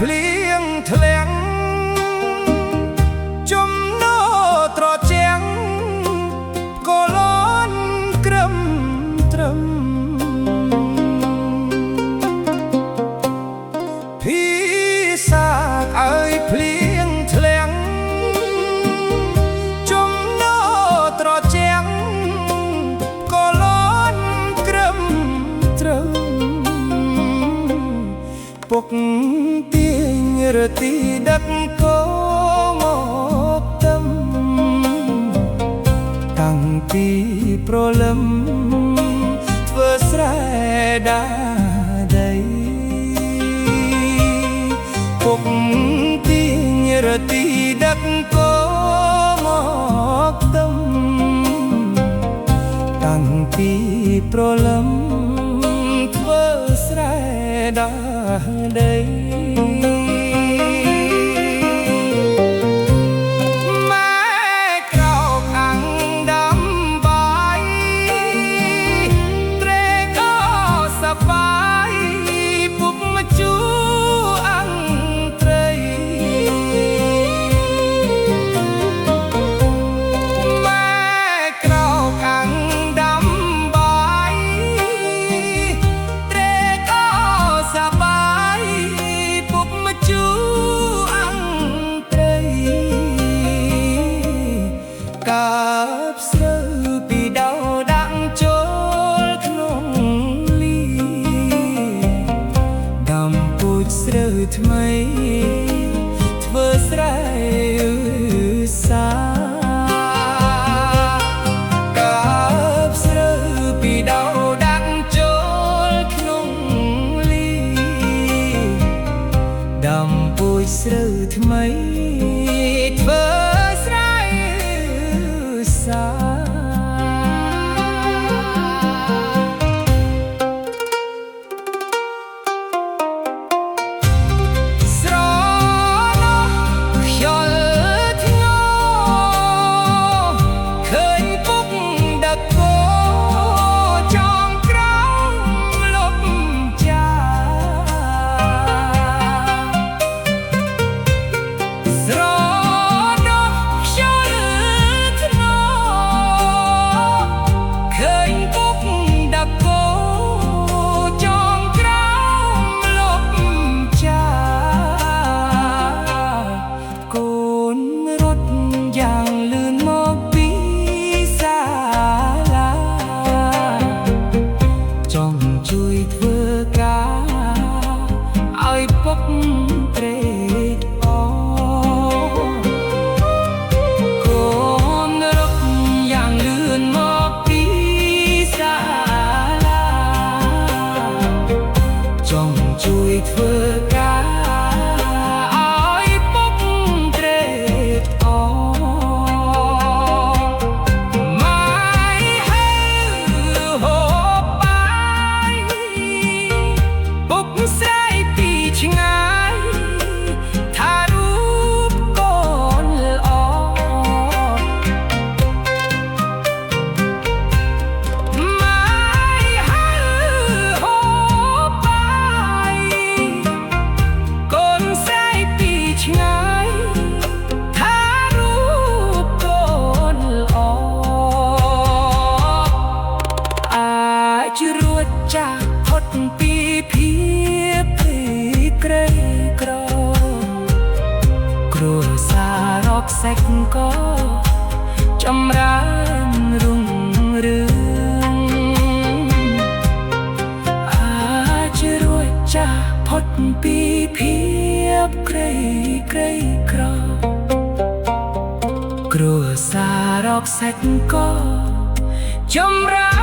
ភ្លៀងធ្លាក់ចំណោត្រជាំងក៏លន់ក្រឹមត្រឹមពីសាកឲ្យភ្លៀងធ្លាក់ចំណោត្រជាំងក៏លន់ក្រឹមត្រឹមពុករទីដឹកគោមកទឹមតាំងពីប្រលឹមធ្វើស្រែដាដីពុកទីរទីដឹកគោមកទឹមតាំងពីប្រលឹមធ្វើស្រែដាដីថ្មីធ្វើស្រែសាកាបស្រូវពីដោដាក់ចូលក្នុងលីដំពួយស្រូវថ្មីធ្វើស្រែសាសាច់ក៏ចម្រើនរុងរឿងអាចរួចចាស់ផុតពីភាពក្រីក្រគ្រួសាររកសាច់ក៏ចម្រើន